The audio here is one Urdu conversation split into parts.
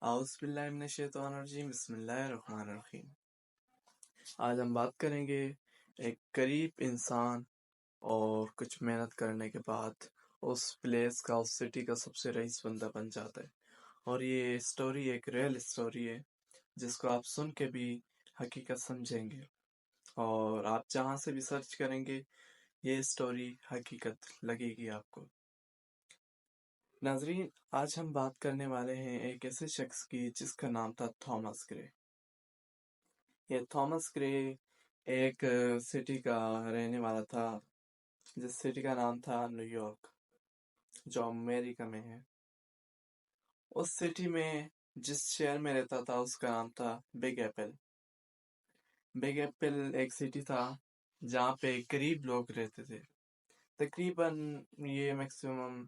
اعوذ باللہ من الشیطان الرجیم بسم اللہ الرحمن الرحیم۔ آج ہم بات کریں گے ایک غریب انسان اور کچھ محنت کرنے کے بعد اس پلیس کا، اس سٹی کا سب سے رئیس بندہ بن جاتا ہے۔ اور یہ سٹوری ایک ریئل سٹوری ہے جس کو آپ سن کے بھی حقیقت سمجھیں گے، اور آپ جہاں سے بھی سرچ کریں گے یہ سٹوری حقیقت لگے گی آپ کو۔ ناظرین، آج ہم بات کرنے والے ہیں ایک ایسے شخص کی جس کا نام تھا تھامس گرے۔ یہ تھامس گرے ایک سٹی کا رہنے والا تھا جس سٹی کا نام تھا نیو یارک، جو امریکہ میں ہے۔ اس سٹی میں، جس شہر میں رہتا تھا، اس کا نام تھا بگ ایپل۔ بگ ایپل ایک سٹی تھا جہاں پہ قریب لوگ رہتے تھے، تقریباً یہ میکسیمم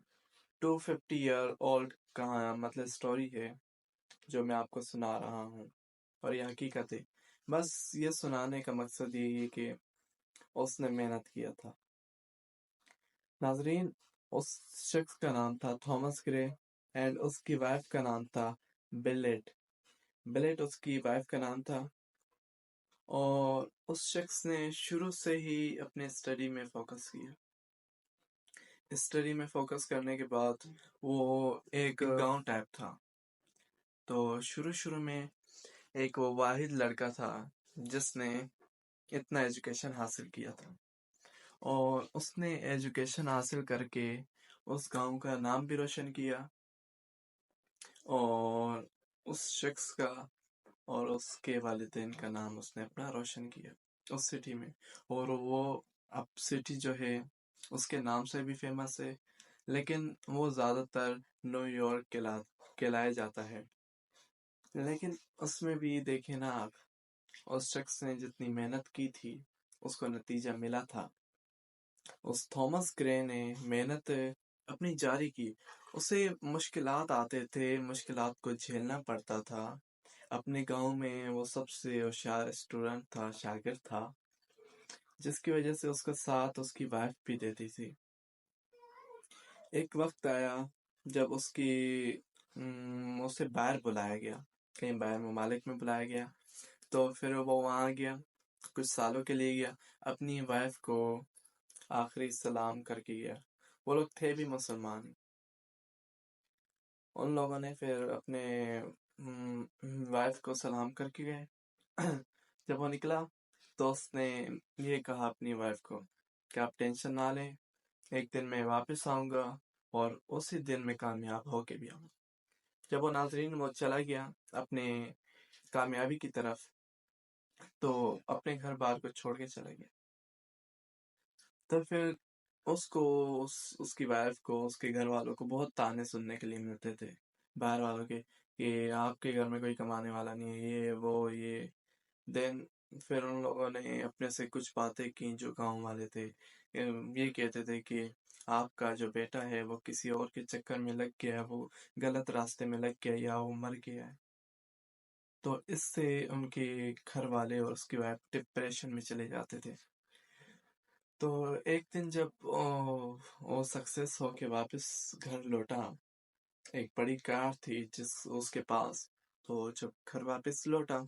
250 ایئر اولڈ کا مطلب سٹوری ہے جو میں آپ کو سنا رہا ہوں، اور یہ حقیقت ہے۔ بس یہ سنانے کا مقصد یہی ہے کہ اس نے محنت کیا تھا۔ ناظرین، اس شخص کا نام تھا تھامس گرے، اینڈ اس کی وائف کا نام تھا بلیٹ۔ بلیٹ اس کی وائف کا نام تھا، اور اس شخص نے شروع سے ہی اپنے اسٹڈی میں فوکس کیا۔ اسٹڈی میں فوکس کرنے کے بعد وہ ایک گاؤں ٹائپ تھا، تو شروع میں ایک وہ واحد لڑکا تھا جس نے اتنا ایجوکیشن حاصل کیا تھا، اور اس نے ایجوکیشن حاصل کر کے اس گاؤں کا نام بھی روشن کیا، اور اس شخص کا اور اس کے والدین کا نام اس نے اپنا روشن کیا اس سٹی میں۔ اور وہ اب سٹی جو ہے اس کے نام سے بھی فیمس ہے، لیکن وہ زیادہ تر نیو یارک کہلایا جاتا ہے۔ لیکن اس میں بھی دیکھیں نا آپ، اس شخص نے جتنی محنت کی تھی اس کو نتیجہ ملا تھا۔ اس تھامس گرے نے محنت اپنی جاری کی، اسے مشکلات آتے تھے، مشکلات کو جھیلنا پڑتا تھا۔ اپنے گاؤں میں وہ سب سے ہوشیار اسٹوڈنٹ تھا، شاگرد تھا، جس کی وجہ سے اس کا ساتھ اس کی وائف بھی دیتی تھی۔ ایک وقت آیا جب اسے باہر بلایا گیا، کہیں باہر ممالک میں بلایا گیا، تو پھر وہ وہاں گیا، کچھ سالوں کے لیے گیا، اپنی وائف کو آخری سلام کر کے گیا۔ وہ لوگ تھے بھی مسلمان۔ ان لوگوں نے پھر اپنے وائف کو سلام کر کے گئے۔ جب وہ نکلا تو اس نے یہ کہا اپنی وائف کو کہ آپ ٹینشن نہ لیں، ایک دن میں واپس آؤں گا، اور اسی دن میں کامیاب ہو کے بھی آؤں گا۔ جب وہ ناظرین وہ چلا گیا اپنے کامیابی کی طرف، تو اپنے گھر بار کو چھوڑ کے چلا گیا۔ تو پھر اس کی وائف کو، اس کے گھر والوں کو بہت تانے سننے کے لیے ملتے تھے باہر والوں کے، کہ آپ کے گھر میں کوئی کمانے والا نہیں ہے، یہ وہ یہ۔ دین پھر ان لوگوں نے اپنے سے کچھ باتیں کی جو گاؤں والے تھے، یہ کہتے تھے کہ آپ کا جو بیٹا ہے وہ کسی اور کے چکر میں لگ گیا ہے، وہ غلط راستے میں لگ گیا، یا وہ مر گیا ہے۔ تو اس سے ان کے گھر والے اور اس کی وائف ڈپریشن میں چلے جاتے تھے۔ تو ایک دن جب وہ سکسیس ہو کے واپس گھر لوٹا، ایک بڑی کار تھی اس کے پاس، تو جب گھر واپس لوٹا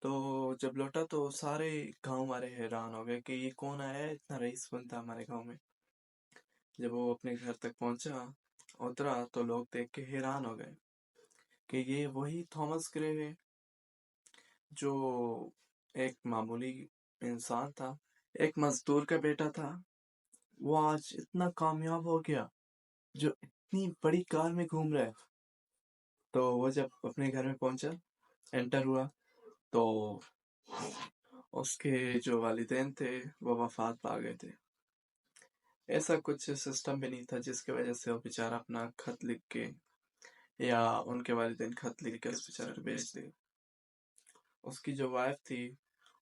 تو سارے گاؤں والے حیران ہو گئے کہ یہ کون آیا ہے، اتنا رئیس بنتا ہمارے گاؤں میں۔ جب وہ اپنے گھر تک پہنچا، اترا، تو لوگ دیکھ کے حیران ہو گئے کہ یہ وہی تھامس گرے ہے جو ایک معمولی انسان تھا، ایک مزدور کا بیٹا تھا، وہ آج اتنا کامیاب ہو گیا جو اتنی بڑی کار میں گھوم رہا ہے۔ تو وہ جب اپنے گھر میں پہنچا، انٹر ہوا، تو اس کے جو والدین تھے وہ وفات پا گئے تھے۔ ایسا کچھ سسٹم بھی نہیں تھا جس کی وجہ سے وہ بیچارہ اپنا خط لکھ کے، یا ان کے والدین خط لکھ کے اس بیچارے کو بھیج دے۔ اس کی جو وائف تھی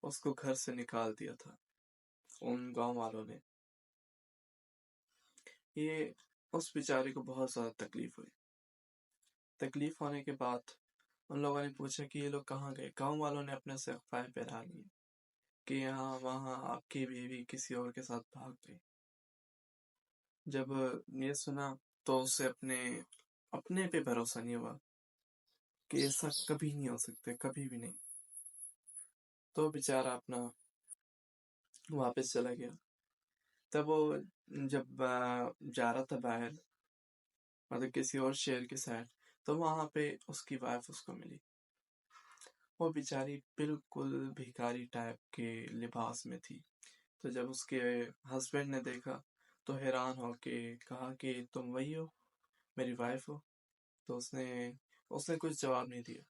اس کو گھر سے نکال دیا تھا ان گاؤں والوں نے۔ یہ اس بیچارے کو بہت زیادہ تکلیف ہوئی۔ تکلیف ہونے کے بعد ان لوگوں نے پوچھا کہ یہ لوگ کہاں گئے۔ گاؤں والوں نے اپنے سے افواہیں پھیلا لی کہ یہاں وہاں آپ کی بیوی کسی اور کے ساتھ بھاگ گئی۔ جب یہ سنا تو اسے اپنے پہ بھروسہ نہیں ہوا، کہ ایسا کبھی نہیں ہو سکتا، کبھی بھی نہیں۔ تو بیچارہ اپنا واپس چلا گیا۔ تب وہ جب جا رہا تھا باہر، مطلب کسی اور شہر کے سائڈ، تو وہاں پہ اس کی وائف اس کو ملی۔ وہ بیچاری بالکل بھکاری ٹائپ کے لباس میں تھی۔ تو جب اس کے ہسبینڈ نے دیکھا تو حیران ہو کے کہا کہ تم وہی ہو، میری وائف ہو؟ تو اس نے کچھ جواب نہیں دیا۔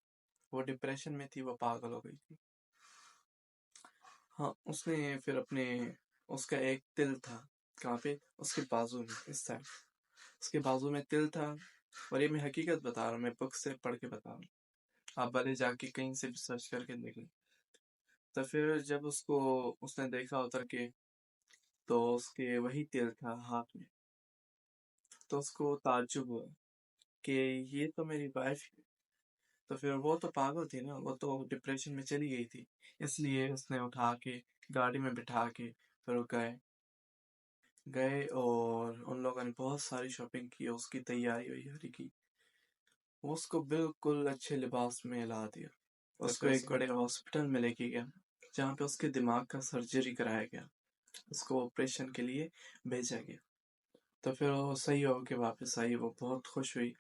وہ ڈپریشن میں تھی، وہ پاگل ہو گئی تھی۔ ہاں، اس نے پھر اس کا ایک تل تھا، کہاں پہ؟ اس کے بازو میں، اس سائڈ اس کے بازو میں تل تھا۔ اور یہ میں حقیقت بتا رہا ہوں، میں بک سے پڑھ کے بتا رہا ہوں، آپ بھلے جا کے کہیں سے بھی سرچ کر کے دیکھ لیں۔ تو پھر جب اس نے دیکھا اتر کے، تو اس کے وہی تل تھا ہاتھ میں۔ تو اس کو تعجب ہوا کہ یہ تو میری وائف ہے۔ تو پھر وہ تو پاگل تھی نا، وہ تو ڈپریشن میں چلی گئی تھی، اس لیے اس نے اٹھا کے گاڑی میں بٹھا کے پھر وہ گئے اور ان لوگوں نے بہت ساری شاپنگ کی، اس کی تیاری کی۔ اس کو بالکل اچھے لباس میں لا دیا، اس کو ایک بڑے ہاسپٹل میں لے کے گیا، جہاں پہ اس کے دماغ کا سرجری کرایا گیا، اس کو آپریشن کے لیے بھیجا گیا۔ تو پھر وہ صحیح ہو کے واپس آئی، وہ بہت خوش ہوئی۔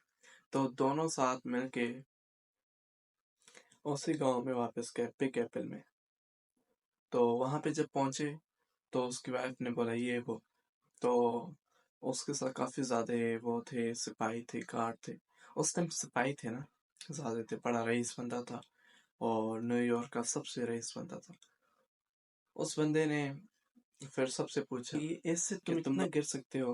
تو دونوں ساتھ مل کے اسی گاؤں میں واپس گئے، پک ایپل میں۔ تو وہاں پہ جب پہنچے تو اس کی وائف نے بولا یہ وہ، تو اس کے ساتھ کافی زیادہ وہ تھے، سپاہی تھے، گارڈ تھے۔ اس ٹائم سپاہی تھے نا، زیادہ تھے، بڑا رئیس بندہ تھا، اور نیو یارک کا سب سے رئیس بندہ تھا۔ اس بندے نے پھر سب سے پوچھا کہ ایسے تم اتنا گر سکتے ہو؟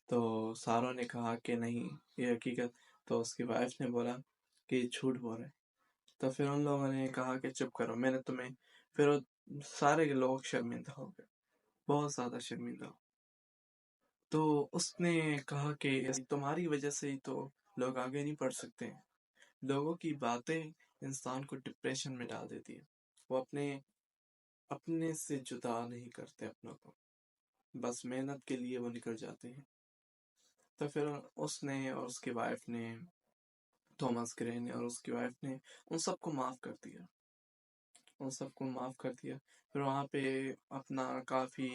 تو ساروں نے کہا کہ نہیں، یہ حقیقت۔ تو اس کی وائف نے بولا کہ یہ جھوٹ بول رہے۔ تو پھر ان لوگوں نے کہا کہ چپ کرو، میں نے تمہیں، پھر سارے لوگ شرمندہ ہو گئے، بہت زیادہ شرمندہ ہو۔ تو اس نے کہا کہ تمہاری وجہ سے ہی تو لوگ آگے نہیں بڑھ سکتے ہیں۔ لوگوں کی باتیں انسان کو ڈپریشن میں ڈال دیتی ہے، وہ اپنے سے جدا نہیں کرتے اپنوں کو، بس محنت کے لیے وہ نکل جاتے ہیں۔ تو پھر اس نے اور اس کی وائف نے، تھامس گرے نے اور اس کی وائف نے، ان سب کو معاف کر دیا، پھر وہاں پہ اپنا کافی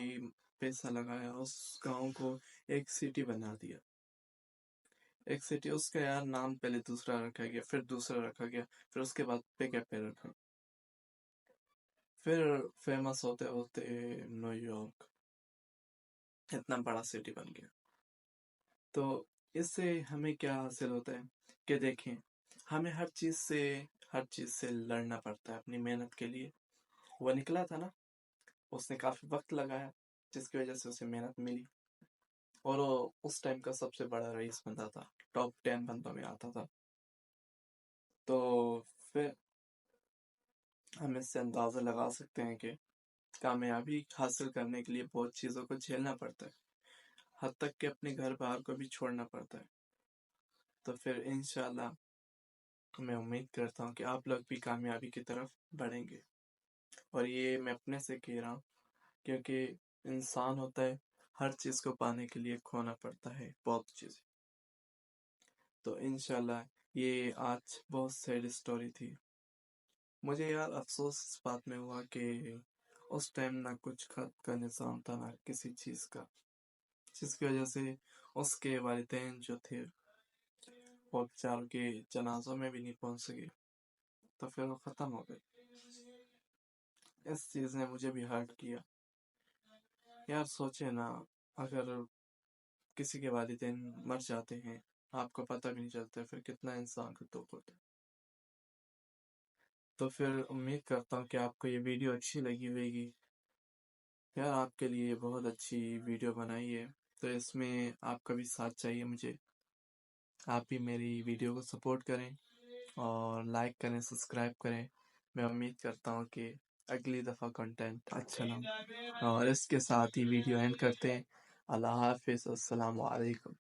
پیسہ لگایا، اس گاؤں کو ایک سٹی بنا دیا، ایک سٹی۔ اس کا یار نام پہلے دوسرا رکھا گیا، پھر دوسرا رکھا گیا، پھر اس کے بعد پک ایپل رکھا، پھر فیمس ہوتے ہوتے نیو یارک اتنا بڑا سٹی بن گیا۔ تو اس سے ہمیں کیا حاصل ہوتا ہے کہ دیکھیں، ہمیں ہر چیز سے لڑنا پڑتا ہے اپنی محنت کے لیے۔ وہ نکلا تھا نا، اس نے کافی وقت لگایا، جس کی وجہ سے اسے محنت ملی، اور وہ اس ٹائم کا سب سے بڑا رئیس بندہ تھا، ٹاپ 10 بندوں میں آتا تھا۔ تو پھر ہم اس سے اندازہ لگا سکتے ہیں کہ کامیابی حاصل کرنے کے لیے بہت چیزوں کو جھیلنا پڑتا ہے، حد تک کہ اپنے گھر بار کو بھی چھوڑنا پڑتا ہے۔ تو پھر انشاءاللہ میں امید کرتا ہوں کہ آپ لوگ بھی کامیابی کی طرف بڑھیں گے، اور یہ میں اپنے سے کہہ رہا ہوں، کیونکہ انسان ہوتا ہے، ہر چیز کو پانے کے لیے کھونا پڑتا ہے بہت چیزیں۔ تو انشاءاللہ یہ آج بہت سیڈ سٹوری تھی۔ مجھے یار افسوس اس بات میں ہوا کہ اس ٹائم نہ کچھ خط کا نظام تھا، نہ کسی چیز کا، جس کی وجہ سے اس کے والدین جو تھے وہ بیچاروں کے جنازوں میں بھی نہیں پہنچ سکے، تو پھر وہ ختم ہو گئے۔ اس چیز نے مجھے بھی ہرٹ کیا۔ یار سوچے نا، اگر کسی کے والدین مر جاتے ہیں، آپ کو پتہ بھی نہیں چلتا، پھر کتنا انسان کو دکھ ہوتا ہے۔ تو پھر امید کرتا ہوں کہ آپ کو یہ ویڈیو اچھی لگی ہوئے گی۔ یار آپ کے لیے بہت اچھی ویڈیو بنائی ہے، تو اس میں آپ کا بھی ساتھ چاہیے مجھے۔ آپ بھی میری ویڈیو کو سپورٹ کریں اور لائک کریں، سبسکرائب کریں۔ میں امید کرتا ہوں کہ اگلی دفعہ کنٹینٹ اچھا نہ ہو، اور اس کے ساتھ ہی ویڈیو اینڈ کرتے ہیں۔ اللہ حافظ، السلام علیکم۔